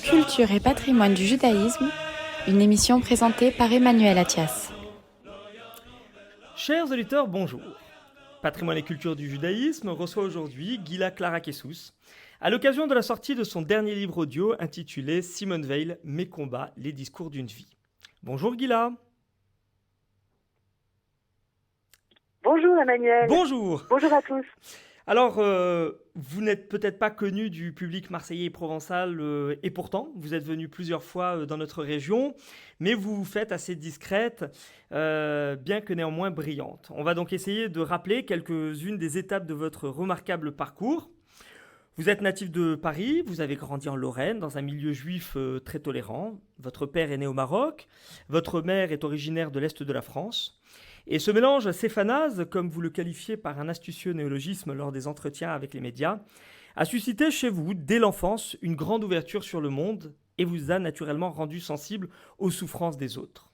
Culture et patrimoine du judaïsme, une émission présentée par Emmanuel Attias. Chers auditeurs, bonjour. Patrimoine et culture du judaïsme reçoit aujourd'hui Gila Clara Kessous, à l'occasion de la sortie de son dernier livre audio intitulé Simone Veil, Mes combats, les discours d'une vie. Bonjour Gila. Bonjour Emmanuel. Bonjour. Bonjour à tous. Alors, vous n'êtes peut-être pas connu du public marseillais et provençal, et pourtant, vous êtes venu plusieurs fois dans notre région, mais vous vous faites assez discrète, bien que néanmoins brillante. On va donc essayer de rappeler quelques-unes des étapes de votre remarquable parcours. Vous êtes natif de Paris, vous avez grandi en Lorraine, dans un milieu juif très tolérant. Votre père est né au Maroc, votre mère est originaire de l'Est de la France. Et ce mélange céphanase, comme vous le qualifiez par un astucieux néologisme lors des entretiens avec les médias, a suscité chez vous, dès l'enfance, une grande ouverture sur le monde et vous a naturellement rendu sensible aux souffrances des autres.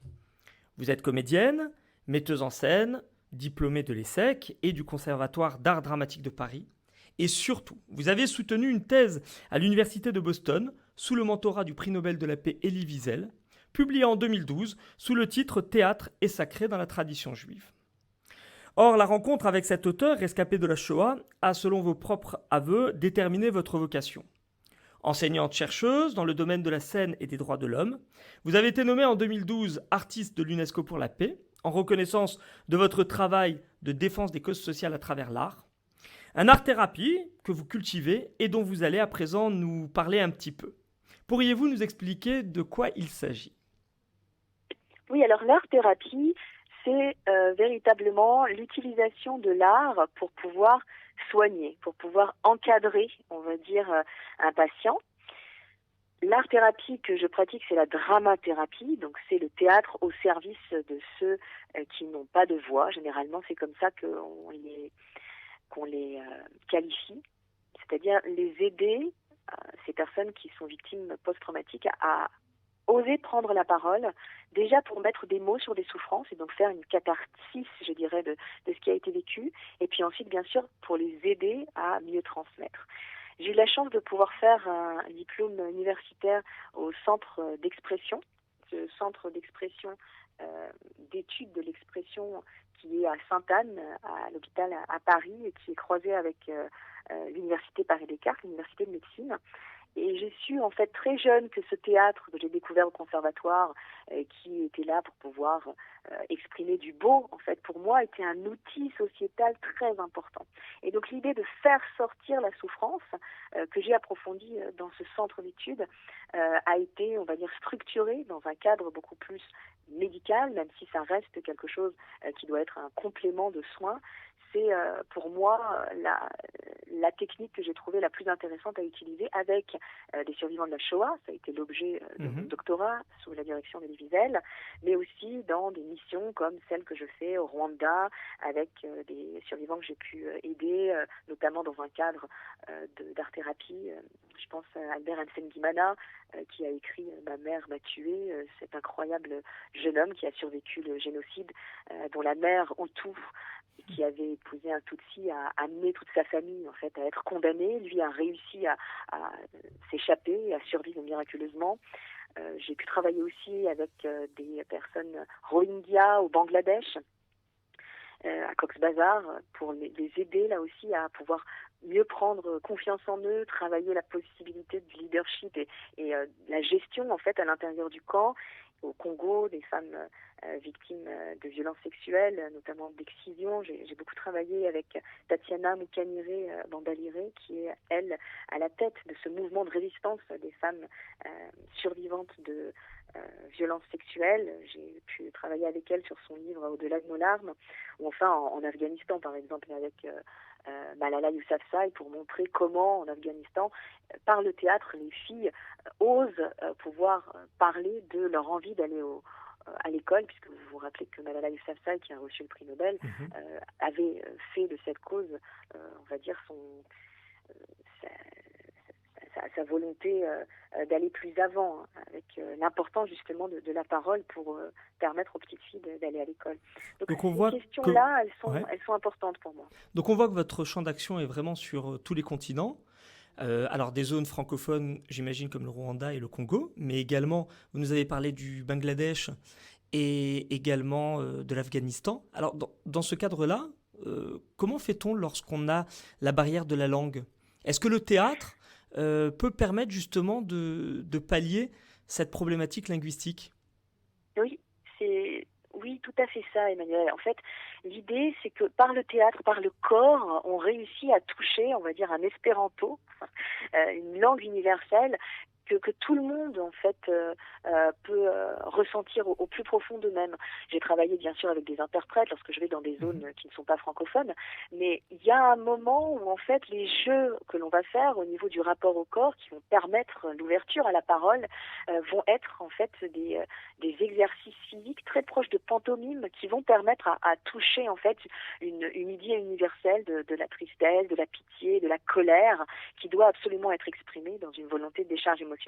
Vous êtes comédienne, metteuse en scène, diplômée de l'ESSEC et du Conservatoire d'art dramatique de Paris. Et surtout, vous avez soutenu une thèse à l'Université de Boston sous le mentorat du prix Nobel de la paix Elie Wiesel, publié en 2012 sous le titre Théâtre et sacré dans la tradition juive. Or, la rencontre avec cet auteur rescapé de la Shoah a, selon vos propres aveux, déterminé votre vocation. Enseignante-chercheuse dans le domaine de la scène et des droits de l'homme, vous avez été nommée en 2012 artiste de l'UNESCO pour la paix, en reconnaissance de votre travail de défense des causes sociales à travers l'art. Un art-thérapie que vous cultivez et dont vous allez à présent nous parler un petit peu. Pourriez-vous nous expliquer de quoi il s'agit ? Oui, alors l'art-thérapie, c'est véritablement l'utilisation de l'art pour pouvoir soigner, pour pouvoir encadrer, on va dire, un patient. L'art-thérapie que je pratique, c'est la dramathérapie, donc c'est le théâtre au service de ceux qui n'ont pas de voix. Généralement, c'est comme ça qu'on les qualifie, c'est-à-dire les aider, ces personnes qui sont victimes post-traumatiques, à oser prendre la parole, déjà pour mettre des mots sur des souffrances et donc faire une catharsis, je dirais, de ce qui a été vécu, et puis ensuite, bien sûr, pour les aider à mieux transmettre. J'ai eu la chance de pouvoir faire un diplôme universitaire au centre d'expression, ce centre d'expression, d'études de l'expression qui est à Sainte-Anne, à l'hôpital à Paris, et qui est croisé avec l'université Paris-Descartes, l'université de médecine. Et j'ai su en fait très jeune que ce théâtre que j'ai découvert au conservatoire, qui était là pour pouvoir exprimer du beau, en fait pour moi était un outil sociétal très important. Et donc l'idée de faire sortir la souffrance, que j'ai approfondie dans ce centre d'études, a été, on va dire, structurée dans un cadre beaucoup plus médical, même si ça reste quelque chose qui doit être un complément de soins. C'est pour moi la technique que j'ai trouvée la plus intéressante à utiliser avec des survivants de la Shoah. Ça a été l'objet de mon doctorat sous la direction d'Elie Wiesel, mais aussi dans des missions comme celle que je fais au Rwanda avec des survivants que j'ai pu aider, notamment dans un cadre d'art-thérapie. Je pense à Albert Nsengimana, qui a écrit Ma mère m'a tué, cet incroyable jeune homme qui a survécu le génocide, dont la mère Hutu, qui avait épousé un Tutsi, a amené toute sa famille en fait à être condamnée. Lui a réussi à s'échapper, à survivre miraculeusement. J'ai pu travailler aussi avec des personnes Rohingyas au Bangladesh, à Cox's Bazar, pour les aider là aussi à pouvoir mieux prendre confiance en eux, travailler la possibilité du leadership et la gestion en fait à l'intérieur du camp. Au Congo, des femmes victimes de violences sexuelles, notamment d'excision. J'ai beaucoup travaillé avec Tatiana Mukanire Bandalire, qui est, elle, à la tête de ce mouvement de résistance des femmes survivantes de violences sexuelles. J'ai pu travailler avec elle sur son livre Au-delà de nos larmes, ou enfin en Afghanistan, par exemple, avec Malala Yousafzai, pour montrer comment, en Afghanistan, par le théâtre, les filles osent pouvoir parler de leur envie d'aller à l'école, puisque vous vous rappelez que Malala Yousafzai, qui a reçu le prix Nobel, avait fait de cette cause, on va dire, sa volonté d'aller plus avant, avec l'importance justement de la parole pour permettre aux petites filles d'aller à l'école. Donc on voit ces questions-là, ouais. elles sont importantes pour moi. Donc on voit que votre champ d'action est vraiment sur tous les continents. Alors des zones francophones, j'imagine comme le Rwanda et le Congo, mais également, vous nous avez parlé du Bangladesh et également de l'Afghanistan. Alors dans ce cadre-là, comment fait-on lorsqu'on a la barrière de la langue? Est-ce que le théâtre peut permettre justement de pallier cette problématique linguistique? Oui, oui, tout à fait ça, Emmanuel. En fait, l'idée, c'est que par le théâtre, par le corps, on réussit à toucher, on va dire, un espéranto, une langue universelle que tout le monde en fait peut ressentir au plus profond d'eux-mêmes. J'ai travaillé bien sûr avec des interprètes lorsque je vais dans des zones qui ne sont pas francophones, mais il y a un moment où en fait les jeux que l'on va faire au niveau du rapport au corps qui vont permettre l'ouverture à la parole vont être en fait des exercices physiques très proches de pantomime qui vont permettre à toucher en fait une idée universelle de la tristesse, de la pitié, de la colère qui doit absolument être exprimée dans une volonté de décharge émotionnelle.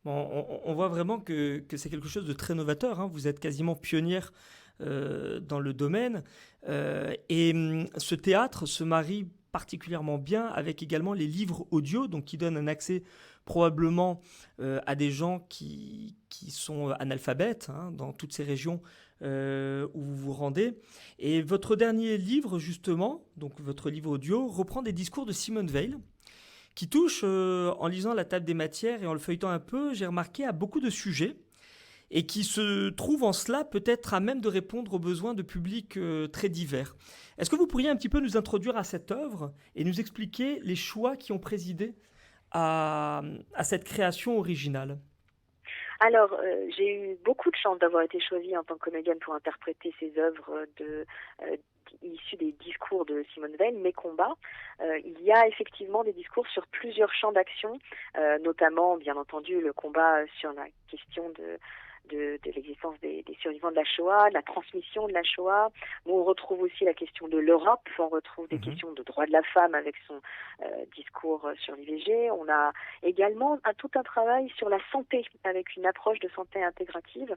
Bon, on voit vraiment que c'est quelque chose de très novateur, hein. Vous êtes quasiment pionnière dans le domaine. Ce théâtre se marie particulièrement bien avec également les livres audio, donc qui donnent un accès probablement à des gens qui sont analphabètes, hein, dans toutes ces régions où vous vous rendez. Et votre dernier livre, justement, donc votre livre audio, reprend des discours de Simone Veil, qui touche, en lisant la table des matières et en le feuilletant un peu, j'ai remarqué à beaucoup de sujets et qui se trouve en cela peut-être à même de répondre aux besoins de publics très divers. Est-ce que vous pourriez un petit peu nous introduire à cette œuvre et nous expliquer les choix qui ont présidé à cette création originale? Alors, j'ai eu beaucoup de chance d'avoir été choisie en tant que comédienne pour interpréter ces œuvres issues des discours de Simone Veil, Mes combats. Il y a effectivement des discours sur plusieurs champs d'action, notamment, bien entendu, le combat sur la question de l'existence des survivants de la Shoah, de la transmission de la Shoah. On retrouve aussi la question de l'Europe, on retrouve des questions de droit de la femme avec son discours sur l'IVG. On a également tout un travail sur la santé, avec une approche de santé intégrative.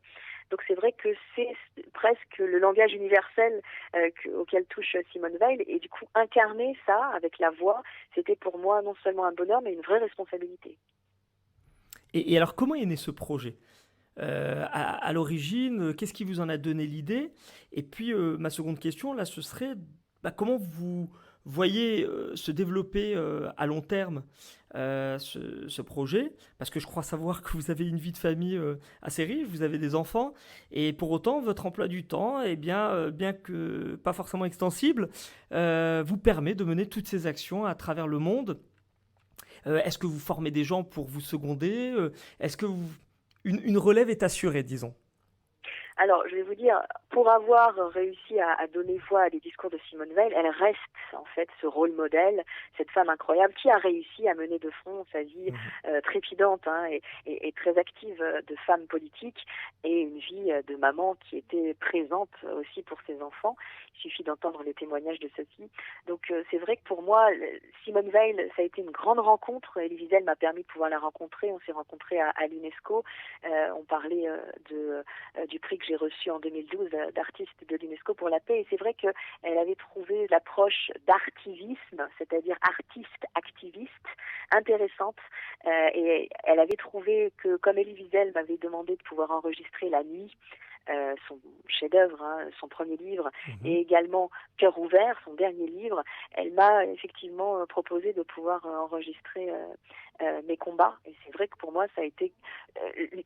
Donc c'est vrai que c'est presque le langage universel auquel touche Simone Veil, et du coup incarner ça avec la voix, c'était pour moi non seulement un bonheur, mais une vraie responsabilité. Et alors, comment est né ce projet? À l'origine, qu'est-ce qui vous en a donné l'idée? Et puis, ma seconde question, là, ce serait comment vous voyez se développer à long terme ce projet? Parce que je crois savoir que vous avez une vie de famille assez riche, vous avez des enfants, et pour autant, votre emploi du temps, eh bien, bien que pas forcément extensible, vous permet de mener toutes ces actions à travers le monde. Est-ce que vous formez des gens pour vous seconder? Est-ce que une relève est assurée, disons? Alors, je vais vous dire, pour avoir réussi à donner voix à des discours de Simone Veil, elle reste en fait ce rôle modèle, cette femme incroyable qui a réussi à mener de front sa vie trépidante, hein, et très active de femme politique, et une vie de maman qui était présente aussi pour ses enfants. Il suffit d'entendre les témoignages de ceux-ci. Donc c'est vrai que pour moi, Simone Veil, ça a été une grande rencontre. Elie Wiesel m'a permis de pouvoir la rencontrer. On s'est rencontrés à l'UNESCO. On parlait du prix que j'ai reçu en 2012 d'artiste de l'UNESCO pour la paix. Et c'est vrai qu'elle avait trouvé l'approche d'artivisme, c'est-à-dire artiste-activiste, intéressante. Et elle avait trouvé que, comme Elie Wiesel m'avait demandé de pouvoir enregistrer La Nuit, son chef-d'œuvre, hein, son premier livre, et également Cœur ouvert, son dernier livre, elle m'a effectivement proposé de pouvoir enregistrer Mes combats. Et c'est vrai que pour moi, ça a été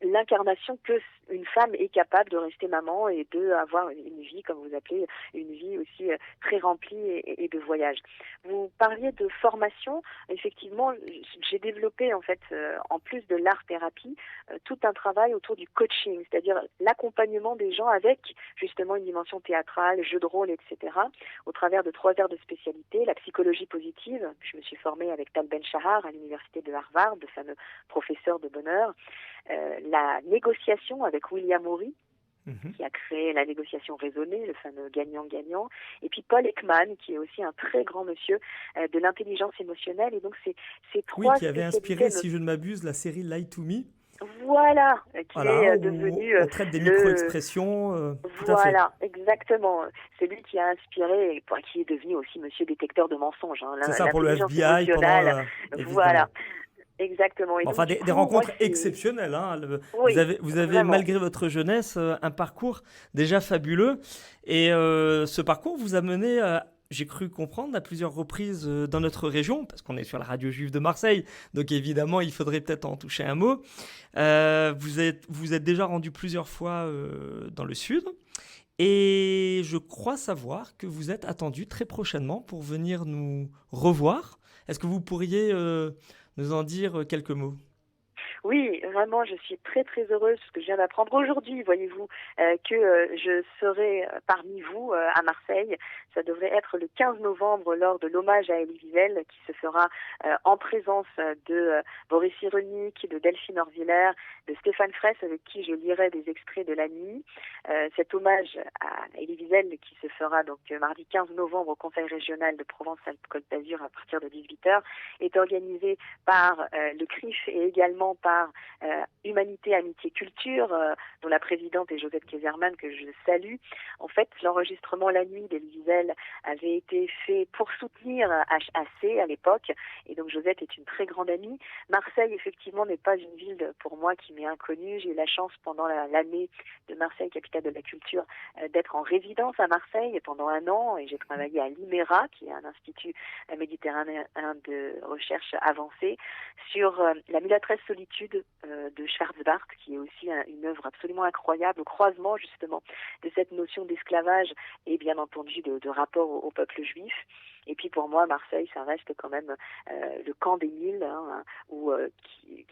l'incarnation que une femme est capable de rester maman et de avoir une vie, comme vous appelez, une vie aussi très remplie et de voyage. Vous parliez de formation. Effectivement, j'ai développé en fait, en plus de l'art-thérapie, tout un travail autour du coaching, c'est-à-dire l'accompagnement des gens avec justement une dimension théâtrale, jeu de rôle, etc. Au travers de 3 aires de spécialité, la psychologie positive. Je me suis formée avec Tal Ben-Shahar à l'université de Harvard, le fameux professeur de bonheur. La négociation avec William Ury, qui a créé la négociation raisonnée, le fameux gagnant-gagnant, et puis Paul Ekman, qui est aussi un très grand monsieur de l'intelligence émotionnelle. Et donc ces 3 qui avait inspiré, si je ne m'abuse, la série Lie to Me. Voilà, qui Voilà, est où devenu on traite des le... micro-expressions, tout à fait. Voilà, exactement. C'est lui qui a inspiré, et qui est devenu aussi monsieur détecteur de mensonges, hein, C'est ça pour le l'intelligence FBI pendant, émotionnelle. Voilà, évidemment. exactement. Et Bon, donc, enfin, du des coup, moi, rencontres c'est... exceptionnelles, hein. Oui, Vous avez, vraiment. malgré votre jeunesse, un parcours déjà fabuleux. Et ce parcours vous a mené, j'ai cru comprendre, à plusieurs reprises dans notre région, parce qu'on est sur la radio juive de Marseille, donc évidemment, il faudrait peut-être en toucher un mot. Vous êtes déjà rendu plusieurs fois dans le sud. Et je crois savoir que vous êtes attendu très prochainement pour venir nous revoir. Est-ce que vous pourriez nous en dire quelques mots? Oui, vraiment, je suis très très heureuse parce que je viens d'apprendre aujourd'hui, voyez-vous, que je serai parmi vous à Marseille. Ça devrait être le 15 novembre lors de l'hommage à Elie Wiesel qui se fera en présence de Boris Cyrulnik, de Delphine Orviller, de Stéphane Fraisse avec qui je lirai des extraits de la nuit. Cet hommage à Elie Wiesel qui se fera donc mardi 15 novembre au Conseil régional de Provence-Alpes-Côte d'Azur à partir de 18h est organisé par le CRIF et également par Humanité, Amitié, Culture, dont la présidente est Josette Kaiserman, que je salue. En fait, l'enregistrement La Nuit d'Elie Wiesel avait été fait pour soutenir HAC à l'époque, et donc Josette est une très grande amie. Marseille, effectivement, n'est pas une ville pour moi qui m'est inconnue. J'ai eu la chance pendant l'année de Marseille, capitale de la culture, d'être en résidence à Marseille pendant 1 an, et j'ai travaillé à l'IMERA, qui est un institut méditerranéen de recherche avancée, sur la mulâtresse solitude de Schwarzbart, qui est aussi une œuvre absolument incroyable, au croisement justement de cette notion d'esclavage et bien entendu de rapport au peuple juif. Et puis pour moi, Marseille, ça reste quand même le camp d'Émile, hein,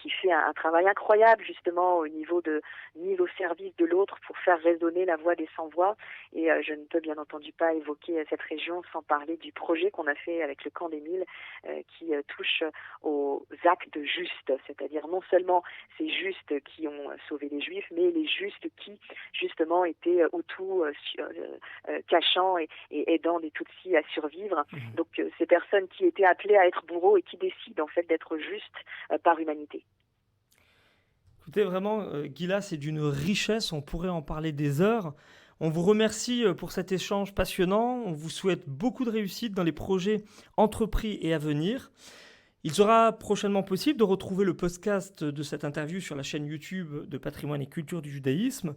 qui fait un travail incroyable justement au niveau de mise au service de l'autre pour faire résonner la voix des sans-voix. Et je ne peux bien entendu pas évoquer cette région sans parler du projet qu'on a fait avec le camp d'Émile qui touche aux actes justes, c'est-à-dire non seulement ces justes qui ont sauvé les Juifs, mais les justes qui justement étaient Hutus, cachant et aidant les Tutsis à survivre. Donc ces personnes qui étaient appelées à être bourreaux et qui décident en fait d'être justes par humanité. Écoutez, vraiment, Gila, c'est d'une richesse, on pourrait en parler des heures. On vous remercie pour cet échange passionnant, on vous souhaite beaucoup de réussite dans les projets entrepris et à venir. Il sera prochainement possible de retrouver le podcast de cette interview sur la chaîne YouTube de Patrimoine et Culture du Judaïsme.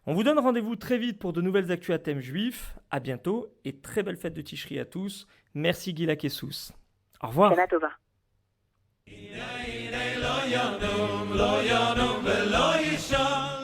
On vous donne rendez-vous très vite pour de nouvelles actus à thème juif. À bientôt et très belle fête de Tishri à tous. Merci Gila Kessous. Au revoir. Shana Tova. לא ינום ולא ישן